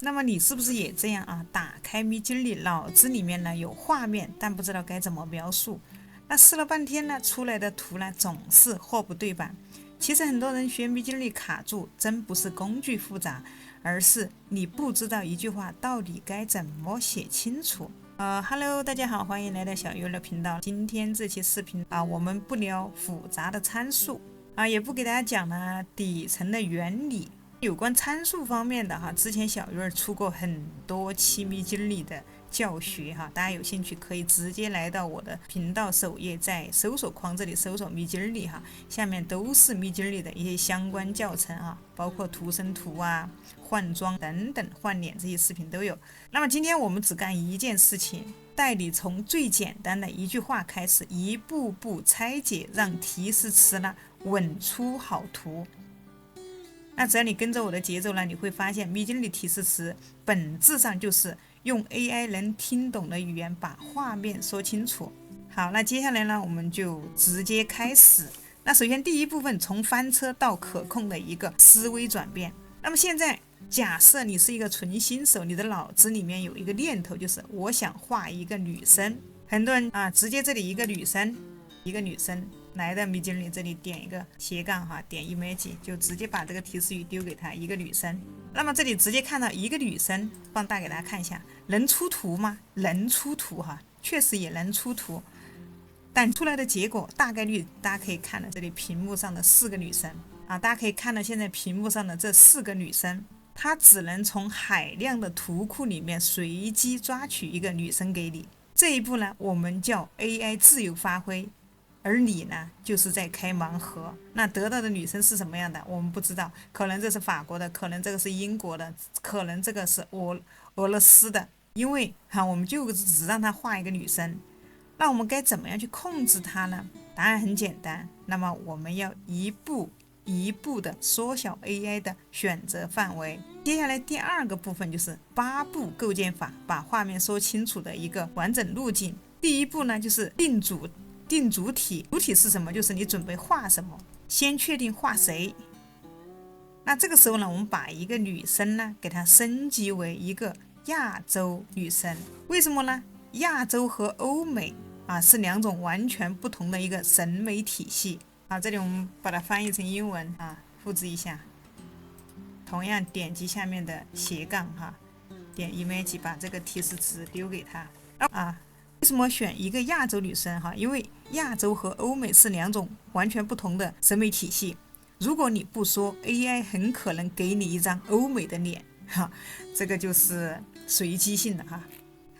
那么你是不是也这样啊？打开迷津里，脑子里面呢有画面，但不知道该怎么描述。那试了半天呢，出来的图呢总是货不对版。其实很多人学迷津里卡住，真不是工具复杂，而是你不知道一句话到底该怎么写清楚。Hello，大家好，欢迎来到小鱼儿的频道。今天这期视频啊，我们不聊复杂的参数啊，也不给大家讲呢底层的原理。有关参数方面的哈，之前小鱼儿出过很多期迷津里的教学哈，大家有兴趣可以直接来到我的频道首页，在搜索框这里搜索迷津里哈，下面都是迷津里的一些相关教程啊，包括图生图啊、换装等等、换脸这些视频都有。那么今天我们只干一件事情，带你从最简单的一句话开始，一步步拆解，让提示词呢稳出好图。那只要你跟着我的节奏呢，你会发现迷津里提示词本质上就是用 AI 能听懂的语言把画面说清楚。好，那接下来呢，我们就直接开始。那首先第一部分，从翻车到可控的一个思维转变。那么现在假设你是一个纯新手，你的脑子里面有一个念头，就是我想画一个女生。很多人啊，直接这里一个女生，一个女生。来到迷津里这里点一个斜杠哈，点 image 就直接把这个提示语丢给他，一个女生。那么这里直接看到一个女生，放大给大家看一下，能出图吗？能出图哈，确实也能出图，但出来的结果大概率大家可以看到这里屏幕上的4个女生啊，大家可以看到现在屏幕上的这4个女生，它只能从海量的图库里面随机抓取一个女生给你。这一步呢，我们叫 AI 自由发挥。而你呢，就是在开盲盒。那得到的女生是什么样的，我们不知道，可能这是法国的，可能这个是英国的，可能这个是俄罗斯的。因为我们就只让她画一个女生，那我们该怎么样去控制她呢？答案很简单，那么我们要一步一步的缩小 AI 的选择范围。接下来第2个部分就是8步构建法，把画面说清楚的一个完整路径。第一步呢，就是定主体，主体是什么？就是你准备画什么，先确定画谁。那这个时候呢，我们把一个女生呢，给它升级为一个亚洲女生。为什么呢？亚洲和欧美啊是2种完全不同的一个审美体系啊。这里我们把它翻译成英文啊，复制一下，同样点击下面的斜杠哈，点 image 把这个提示词丢给他啊。为什么选一个亚洲女生哈？因为亚洲和欧美是2种完全不同的审美体系。如果你不说 ，AI 很可能给你一张欧美的脸哈，这个就是随机性的哈。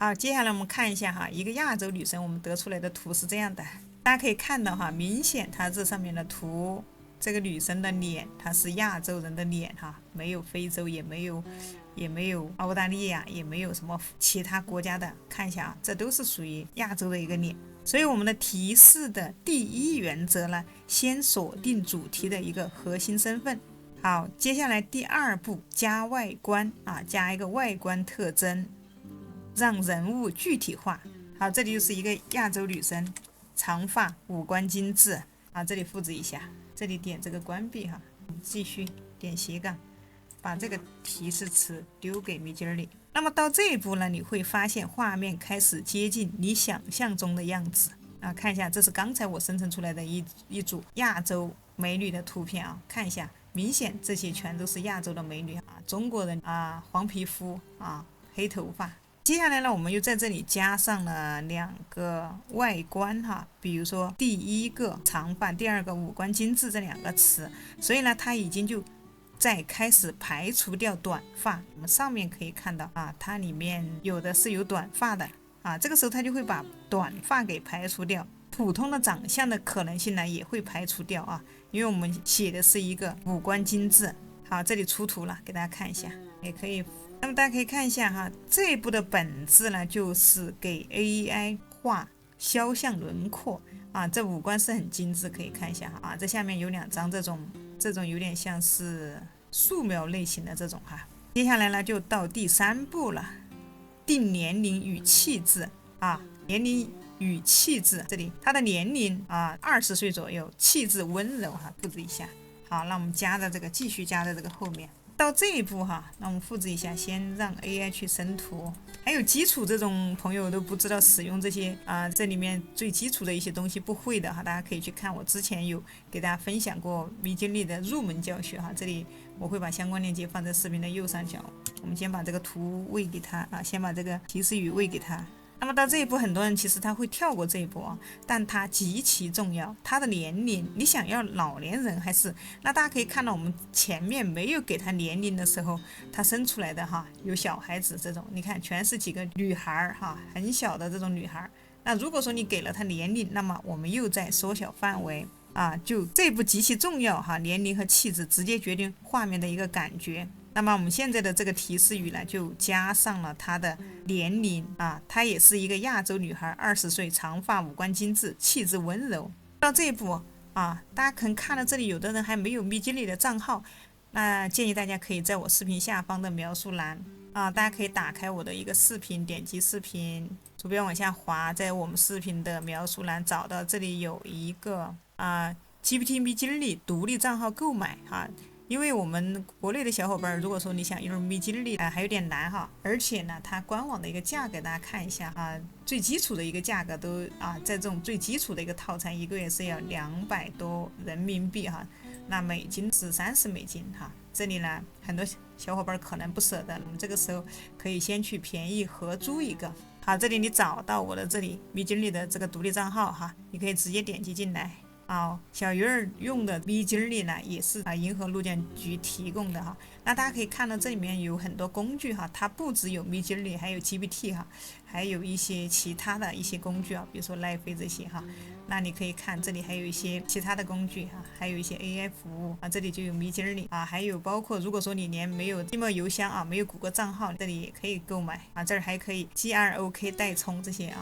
好，接下来我们看一下哈，一个亚洲女生，我们得出来的图是这样的，大家可以看到哈，明显它这上面的图，这个女生的脸它是亚洲人的脸哈，没有非洲，也没有澳大利亚，也没有什么其他国家的。看一下啊，这都是属于亚洲的一个脸。所以我们的提示的第1原则呢，先锁定主题的一个核心身份。好，接下来第2步加外观啊，加一个外观特征，让人物具体化。好，这里就是一个亚洲女生，长发，五官精致啊，这里复制一下，这里点这个关闭哈，继续点斜杠。把这个提示词丢给迷津里。那么到这一步呢，你会发现画面开始接近你想象中的样子啊。看一下，这是刚才我生成出来的一组亚洲美女的图片啊。看一下，明显这些全都是亚洲的美女啊，中国人啊，黄皮肤啊，黑头发。接下来呢，我们又在这里加上了2个外观哈，比如说第1个长发，第2个五官精致这2个词，所以呢，它已经就再开始排除掉短发。我们上面可以看到啊，它里面有的是有短发的啊，这个时候它就会把短发给排除掉，普通的长相的可能性呢也会排除掉啊，因为我们写的是一个五官精致。好，这里出图了，给大家看一下，也可以。那么大家可以看一下哈，这一步的本质呢，就是给 AI 画肖像轮廓啊，这五官是很精致，可以看一下哈啊，这下面有2张这种有点像是素描类型的这种哈。接下来呢，就到第3步了，定年龄与气质啊，年龄与气质，这里他的年龄啊20岁左右，气质温柔哈，复制一下。好，那我们加的这个继续加在这个后面。到这一步哈，那我们复制一下，先让 AI 去生图。还有基础这种朋友都不知道使用这些这里面最基础的一些东西不会的哈，大家可以去看我之前有给大家分享过迷经历的入门教学哈，这里我会把相关链接放在视频的右上角。我们先把这个图喂给他先把这个提示语喂给他。那么到这一步，很多人其实他会跳过这一步但它极其重要。他的年龄，你想要老年人还是？那大家可以看到，我们前面没有给他年龄的时候，他生出来的有小孩子这种，你看全是几个女孩很小的这种女孩。那如果说你给了他年龄，那么我们又在缩小范围就这一步极其重要年龄和气质直接决定画面的一个感觉。那么我们现在的这个提示语呢，就加上了她的年龄她也是一个亚洲女孩，20岁，长发，五官精致，气质温柔。到这一步大家可能看到这里，有的人还没有迷津里的账号，那建议大家可以在我视频下方的描述栏大家可以打开我的一个视频，点击视频，鼠标往下滑，在我们视频的描述栏找到这里有一个GPT 迷津里独立账号购买因为我们国内的小伙伴，如果说你想用迷津里还有点难而且呢，它官网的一个价格大家看一下最基础的一个价格都在这种最基础的一个套餐，一个月是要200多人民币那美金是30美金这里呢，很多小伙伴可能不舍得，我们这个时候可以先去便宜合租一个这里你找到我的这里迷津里的这个独立账号你可以直接点击进来。小鱼儿用的迷津里呢，也是银河路线局提供的那大家可以看到这里面有很多工具它不只有迷津里，还有 GPT 还有一些其他的一些工具比如说奈飞这些那你可以看这里还有一些其他的工具还有一些 AI 服务这里就有迷津里还有包括如果说你连没有email邮箱没有谷歌账号，这里也可以购买这儿还可以 GROK 代充这些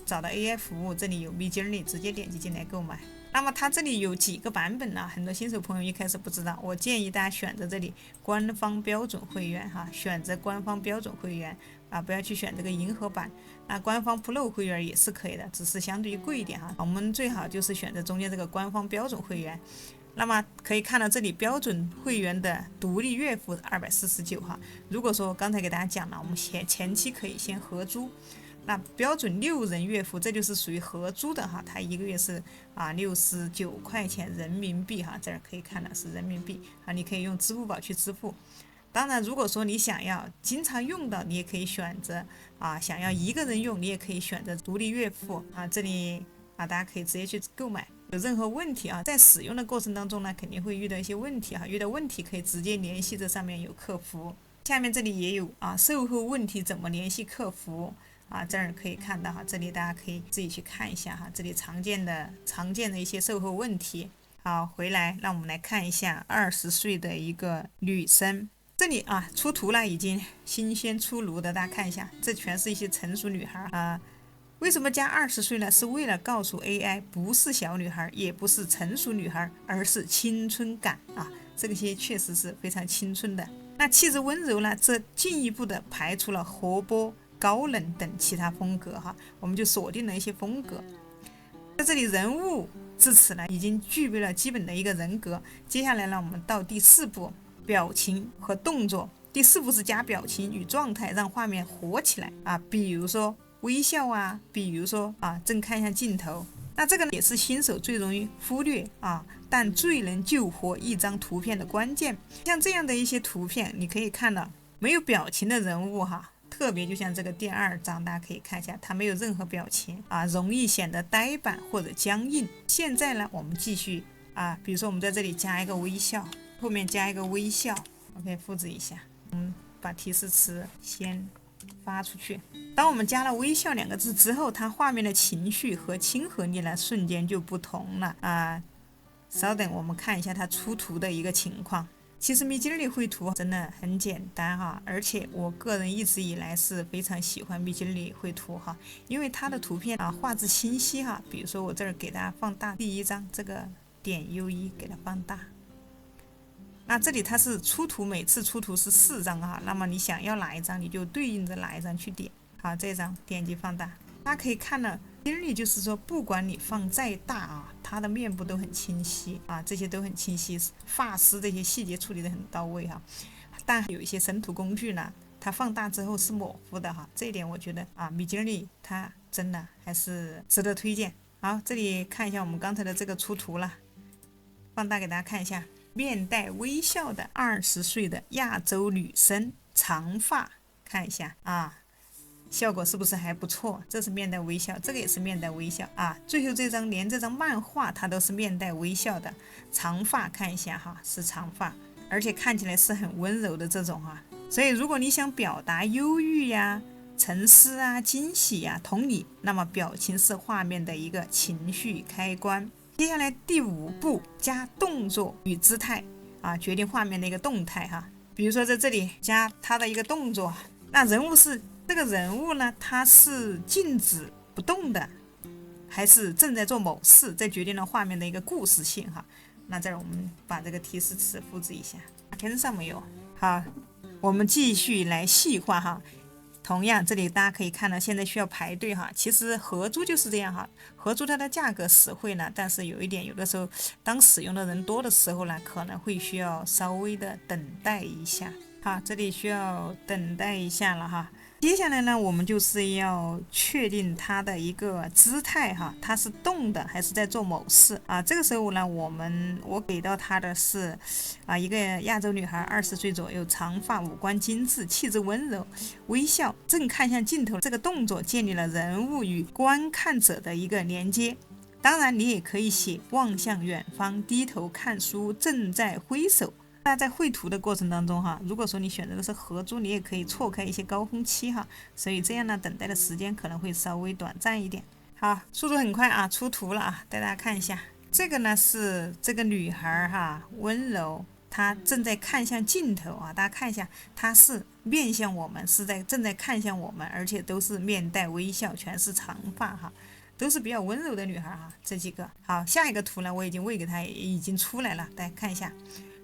找到 AI 服务，这里有迷津里，直接点击进来购买。那么它这里有几个版本很多新手朋友一开始不知道，我建议大家选择这里官方标准会员选择官方标准会员不要去选这个银河版。那官方 Pro 会员也是可以的，只是相对于贵一点我们最好就是选择中间这个官方标准会员。那么可以看到这里标准会员的独立月付249如果说刚才给大家讲了，我们前期可以先合租。那标准6人月付，这就是属于合租的它一个月是69块钱人民币这儿可以看到是人民币你可以用支付宝去支付。当然如果说你想要经常用的，你也可以选择想要一个人用，你也可以选择独立月付这里大家可以直接去购买。有任何问题在使用的过程当中呢，肯定会遇到一些问题遇到问题可以直接联系这上面有客服。下面这里也有售后问题怎么联系客服这儿可以看到这里大家可以自己去看一下这里常见的一些售后问题。好，回来让我们来看一下20岁的一个女生，这里出图了，已经新鲜出炉的，大家看一下，这全是一些成熟女孩为什么加20岁呢？是为了告诉 AI 不是小女孩，也不是成熟女孩，而是青春感这些确实是非常青春的。那气质温柔呢，这进一步的排除了活泼高冷等其他风格我们就锁定了一些风格。在这里人物至此呢，已经具备了基本的一个人格。接下来呢，我们到第4步，表情和动作。第4步是加表情与状态，让画面活起来比如说微笑比如说正看向镜头。那这个也是新手最容易忽略但最能救活一张图片的关键。像这样的一些图片，你可以看到没有表情的人物特别就像这个第2张，大家可以看一下，它没有任何表情容易显得呆板或者僵硬。现在呢，我们继续比如说我们在这里加一个微笑，后面加一个微笑 OK 复制一下，把提示词先发出去。当我们加了微笑2个字之后，它画面的情绪和亲和力呢瞬间就不同了稍等，我们看一下它出图的一个情况。其实迷津里绘图真的很简单而且我个人一直以来是非常喜欢迷津里绘图因为它的图片画质清晰比如说我这儿给大家放大第1张，这个点 U1 给它放大。那这里它是出图，每次出图是4张那么你想要哪一张，你就对应着哪一张去点。这张点击放大，大家可以看到迷津里就是说不管你放再大他的面部都很清晰啊，这些都很清晰，发丝这些细节处理得很到位哈。但有一些生图工具呢，它放大之后是模糊的哈，这一点我觉得啊，Midjourney它真的还是值得推荐。好，这里看一下我们刚才的这个出图了，放大给大家看一下，面带微笑的20岁的亚洲女生，长发，看一下啊，效果是不是还不错？这是面带微笑，这个也是面带微笑啊。最后这张连这张漫画它都是面带微笑的，长发，看一下哈，是长发。而且看起来是很温柔的这种哈，所以如果你想表达忧郁呀、沉思啊、惊喜呀、同理，那么表情是画面的一个情绪开关。接下来第5步，加动作与姿态啊，决定画面的一个动态哈。比如说在这里加他的一个动作，那人物是这个人物呢，他是静止不动的，还是正在做某事，这决定了画面的一个故事性哈。那这儿我们把这个提示词复制一下，跟上没有？好，我们继续来细化哈。同样，这里大家可以看到，现在需要排队哈。其实合租就是这样哈，合租它的价格实惠呢，但是有一点，有的时候当使用的人多的时候呢，可能会需要稍微的等待一下。好，这里需要等待一下了哈。接下来呢，我们就是要确定它的一个姿态哈，它是动的还是在做某事啊？这个时候呢，我给到它的是一个亚洲女孩，20岁左右，长发，五官精致，气质温柔，微笑，正看向镜头。这个动作建立了人物与观看者的一个连接。当然，你也可以写望向远方，低头看书，正在挥手。那在绘图的过程当中哈，如果说你选择的是合租，你也可以错开一些高峰期哈，所以这样呢，等待的时间可能会稍微短暂一点。好，速度很快啊，出图了啊，带大家看一下。这个呢是这个女孩哈，温柔，她正在看向镜头啊，大家看一下，她是面向我们，正在看向我们，而且都是面带微笑，全是长发哈。都是比较温柔的女孩哈，这几个。好，下一个图呢，我已经喂给她，已经出来了，大家看一下。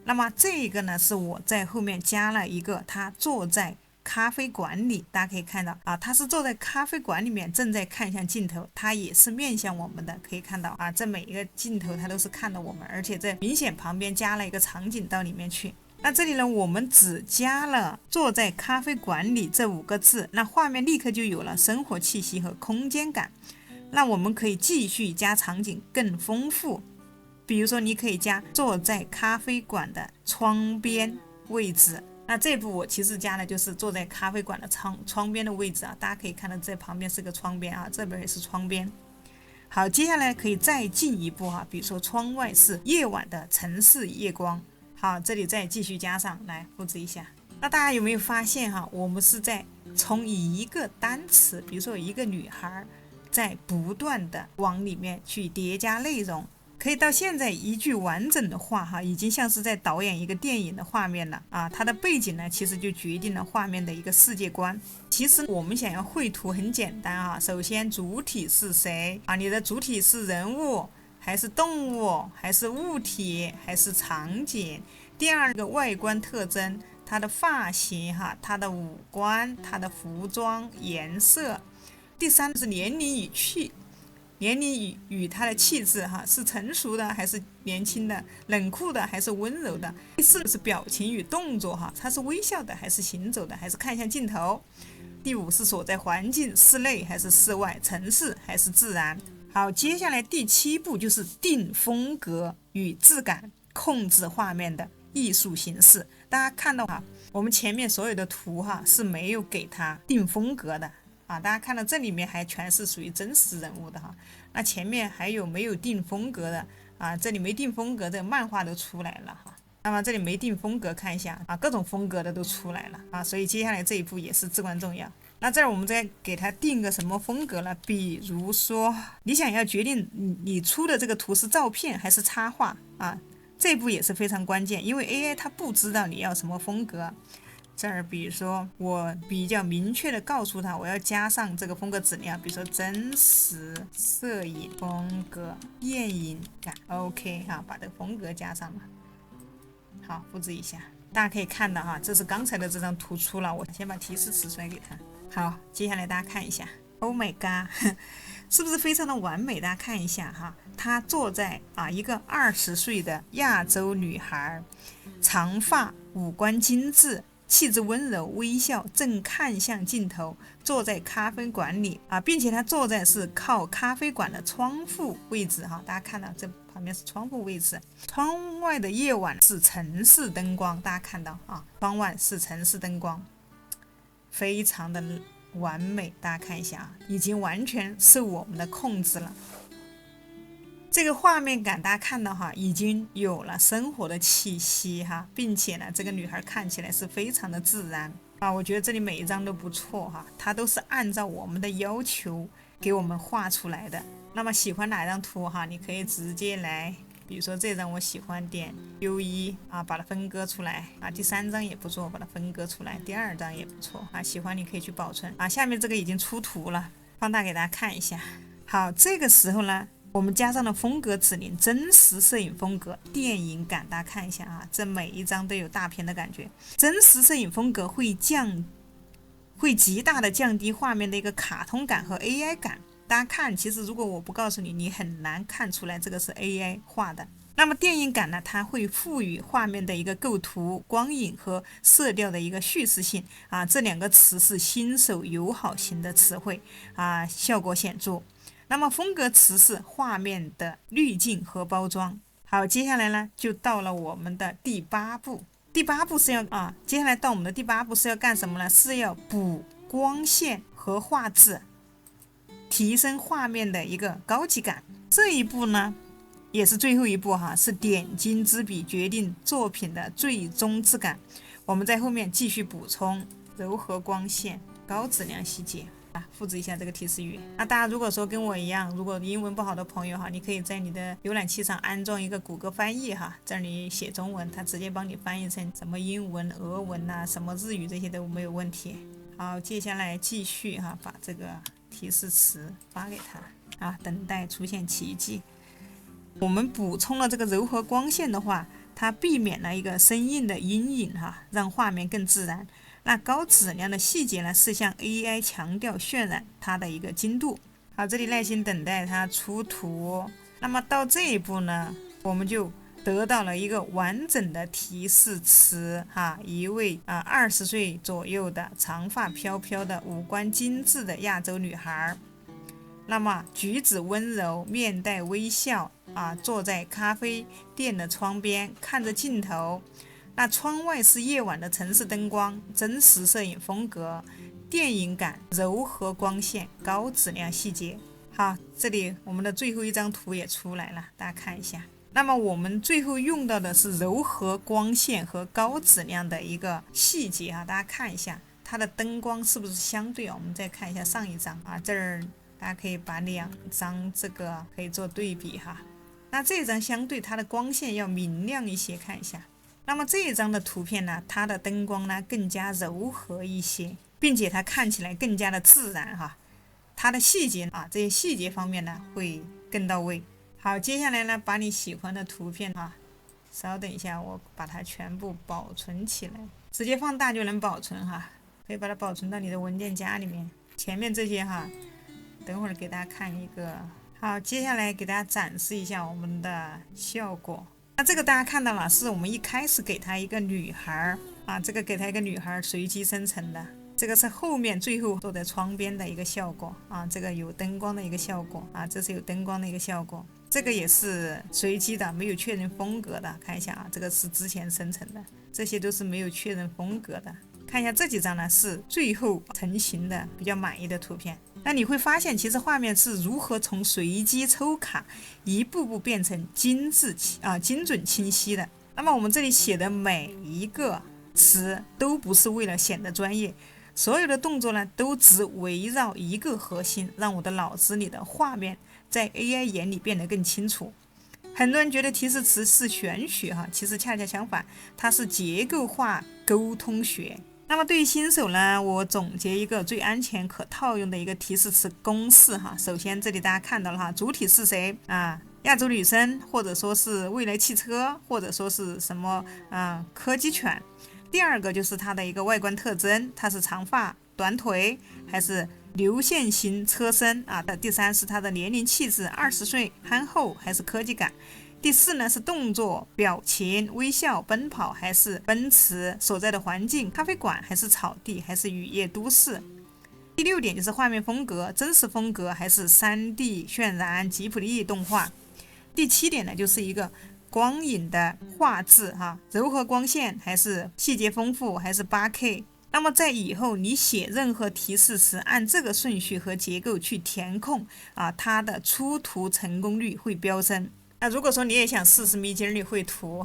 那么这个呢，是我在后面加了一个，他坐在咖啡馆里，大家可以看到啊，他是坐在咖啡馆里面，正在看向镜头，他也是面向我们的，可以看到啊，这每一个镜头他都是看到我们，而且这明显旁边加了一个场景到里面去。那这里呢，我们只加了坐在咖啡馆里这5个字，那画面立刻就有了生活气息和空间感。那我们可以继续加场景更丰富。比如说，你可以加坐在咖啡馆的窗边位置。那这步我其实加的就是坐在咖啡馆的窗边的位置啊，大家可以看到这旁边是个窗边啊，这边也是窗边。好，接下来可以再进一步哈，比如说窗外是夜晚的城市夜光。好，这里再继续加上来，复制一下。那大家有没有发现哈，我们是在从一个单词，比如说一个女孩，在不断的往里面去叠加内容。可以到现在一句完整的话哈，已经像是在导演一个电影的画面了啊！它的背景呢，其实就决定了画面的一个世界观。其实我们想要绘图很简单啊，首先主体是谁啊？你的主体是人物还是动物还是物体还是场景？第二个外观特征，它的发型哈，它的五官，它的服装颜色。第三是年龄语气。年龄与他的气质哈，是成熟的还是年轻的，冷酷的还是温柔的。第4是表情与动作哈，他是微笑的还是行走的，还是看向镜头。第5是所在环境，室内还是室外，城市还是自然。好，接下来第7步就是定风格与质感，控制画面的艺术形式。大家看到哈，我们前面所有的图哈是没有给它定风格的。啊，大家看到这里面还全是属于真实人物的哈，那前面还有没有定风格的啊？这里没定风格的漫画都出来了哈。那么这里没定风格，看一下啊，各种风格的都出来了啊，所以接下来这一步也是至关重要。那这儿我们再给它定个什么风格呢？比如说你想要决定你出的这个图是照片还是插画啊，这一步也是非常关键，因为 AI 它不知道你要什么风格。这儿比如说我比较明确的告诉他我要加上这个风格指令，比如说真实摄影风格电影感 OK 哈，把这个风格加上了。好，复制一下，大家可以看到哈，这是刚才的这张图出了，我先把提示词出来给他。好，接下来大家看一下， ，Oh my god， 是不是非常的完美？大家看一下哈，她坐在一个20岁的亚洲女孩，长发，五官精致，气质温柔，微笑，正看向镜头，坐在咖啡馆里并且她坐在是靠咖啡馆的窗户位置哈，大家看到这旁边是窗户位置，窗外的夜晚是城市灯光，大家看到窗外是城市灯光，非常的完美，大家看一下已经完全受我们的控制了。这个画面感大家看到已经有了生活的气息并且呢，这个女孩看起来是非常的自然我觉得这里每一张都不错它都是按照我们的要求给我们画出来的。那么喜欢哪张图你可以直接来，比如说这张我喜欢点 U1 把它分割出来第3张也不错，把它分割出来，第2张也不错喜欢你可以去保存下面这个已经出图了，放大给大家看一下。好，这个时候呢，我们加上了风格指令，真实摄影风格，电影感，大家看一下这每一张都有大片的感觉。真实摄影风格会极大的降低画面的一个卡通感和 AI 感。大家看，其实如果我不告诉你，你很难看出来这个是 AI 画的。那么电影感呢，它会赋予画面的一个构图、光影和色调的一个叙事性这2个词是新手友好型的词汇效果显著。那么风格词是画面的滤镜和包装。好，接下来呢就到了我们的第8步。第8步是要接下来到我们的第8步是要干什么呢？是要补光线和画质，提升画面的一个高级感。这一步呢也是最后一步是点睛之笔决定作品的最终质感。我们在后面继续补充柔和光线、高质量细节复制一下这个提示语。大家如果说跟我一样，如果英文不好的朋友你可以在你的浏览器上安装一个谷歌翻译这里写中文，它直接帮你翻译成什么英文、俄文什么日语，这些都没有问题。好，接下来继续把这个提示词发给他等待出现奇迹。我们补充了这个柔和光线的话，它避免了一个生硬的阴影让画面更自然。那高质量的细节呢，是向 AI 强调渲染它的一个精度。好，这里耐心等待它出图。那么到这一步呢，我们就得到了一个完整的提示词一位20岁左右的长发飘飘的五官精致的亚洲女孩，那么举止温柔，面带微笑坐在咖啡店的窗边看着镜头。那窗外是夜晚的城市灯光，真实摄影风格，电影感，柔和光线，高质量细节。好，这里我们的最后一张图也出来了，大家看一下。那么我们最后用到的是柔和光线和高质量的一个细节大家看一下它的灯光是不是相对我们再看一下上一张这儿大家可以把2张这个可以做对比那这张相对它的光线要明亮一些，看一下。那么这一张的图片呢，它的灯光呢更加柔和一些，并且它看起来更加的自然它的细节这些细节方面呢会更到位。好，接下来呢把你喜欢的图片稍等一下，我把它全部保存起来，直接放大就能保存可以把它保存到你的文件夹里面。前面这些等会儿给大家看一个。好，接下来给大家展示一下我们的效果。那这个大家看到了，是我们一开始给它一个女孩这个给它一个女孩随机生成的，这个是后面最后坐在窗边的一个效果这个有灯光的一个效果这是有灯光的一个效果，这个也是随机的，没有确认风格的。看一下这个是之前生成的，这些都是没有确认风格的。看一下这几张呢是最后成型的比较满意的图片。那你会发现其实画面是如何从随机抽卡一步步变成精准清晰的。那么我们这里写的每一个词都不是为了显得专业，所有的动作呢都只围绕一个核心，让我的脑子里的画面在 AI 眼里变得更清楚。很多人觉得提示词是玄学其实恰恰相反，它是结构化沟通学。那么对于新手呢，我总结一个最安全可套用的一个提示词公式首先这里大家看到了主体是谁亚洲女生，或者说是未来汽车，或者说是什么柯基犬。第二个就是它的一个外观特征，它是长发短腿还是流线型车身啊。第3是它的年龄气质，20岁憨厚还是科技感。第4呢是动作、表情、微笑、奔跑还是奔驰，所在的环境，咖啡馆还是草地还是雨夜都市。第6点就是画面风格，真实风格还是 3D 渲染、吉卜力动画。第7点呢就是一个光影的画质柔和光线还是细节丰富还是 8K。那么在以后你写任何提示词，按这个顺序和结构去填空它的出图成功率会飙升。那如果说你也想试试Midjourney绘图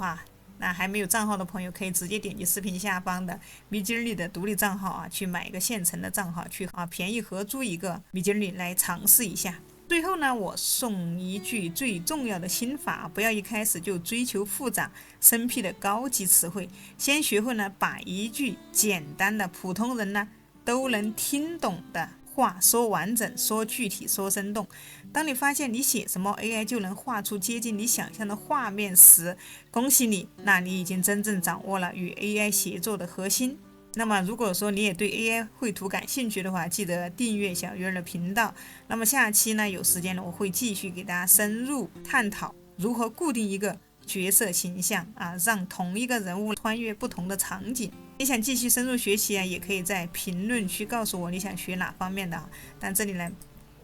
那还没有账号的朋友可以直接点击视频下方的Midjourney的独立账号去买一个现成的账号，去便宜合租一个Midjourney来尝试一下。最后呢，我送一句最重要的心法，不要一开始就追求复杂生僻的高级词汇，先学会呢把一句简单的普通人呢都能听懂的话说完整、说具体、说生动。当你发现你写什么 AI 就能画出接近你想象的画面时，恭喜你，那你已经真正掌握了与 AI 协作的核心。那么如果说你也对 AI 绘图感兴趣的话，记得订阅小鱼儿的频道。那么下期呢，有时间了我会继续给大家深入探讨如何固定一个角色形象让同一个人物穿越不同的场景。你想继续深入学习也可以在评论区告诉我你想学哪方面的但这里呢，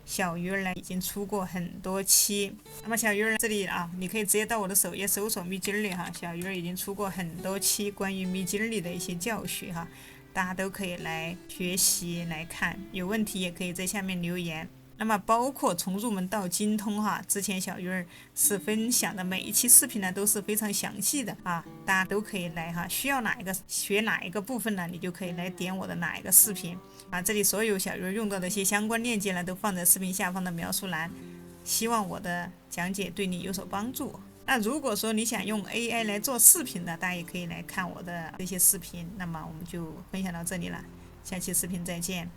小鱼儿呢已经出过很多期。那么小鱼儿这里你可以直接到我的首页搜索Midjourney小鱼儿已经出过很多期关于Midjourney的一些教学大家都可以来学习来看，有问题也可以在下面留言。那么包括从入门到精通之前小鱼儿是分享的每一期视频呢都是非常详细的大家都可以来需要哪一个学哪一个部分呢，你就可以来点我的哪一个视频这里所有小鱼儿用到的一些相关链接呢都放在视频下方的描述栏，希望我的讲解对你有所帮助。那如果说你想用 AI 来做视频的，大家也可以来看我的这些视频。那么我们就分享到这里了，下期视频再见。